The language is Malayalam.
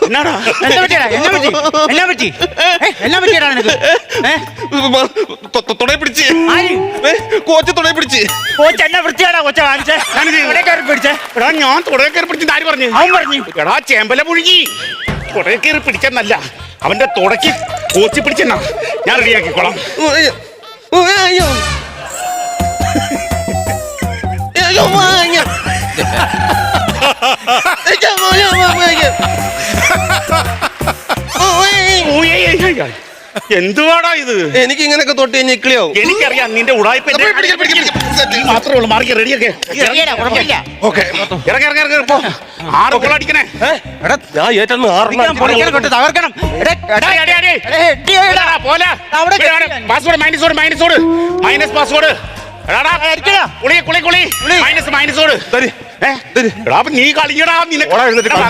എന്നാടാ എന്നാ പറ്റിയടാ നിനക്ക്? തുടയെ പിടിച്ച് കോച്ച് തുടയെ പിടിച്ച്. കോച്ച് എന്നെ വൃത്തിയാടാ കൊച്ച കാണിച്ചേ. പിടിച്ചേ എടാ ഞാൻ തുടയെ കയറി പിടിച്ചെന്ന് ആര് പറഞ്ഞു? അവൻ പറഞ്ഞു. എടാ ചേമ്പല പുഴുകി തുടയെ കയറി പിടിച്ചെന്നല്ല, അവന്റെ തുടക്കി കോച്ച് പിടിച്ചെന്നാ. ഞാൻ റെഡിയാക്കിക്കോളാം. എന്തുവാടാ ഇത്? എനിക്ക് ഇങ്ങനെയൊക്കെ തൊട്ട് കഴിഞ്ഞാൽ ഇക്ലിയാവും. എനിക്കറിയാം നിന്റെ ഉടായ്പ മാത്രമേ ഉള്ളൂ. മാറിക്ക് റെഡിയൊക്കെ അടിക്കണേ. ഞാൻ ഏറ്റവും തകർക്കണം. പാസ്വേഡ് മൈനസ് പാസ്വേഡ് നീ കളിയടാ നിനക്ക്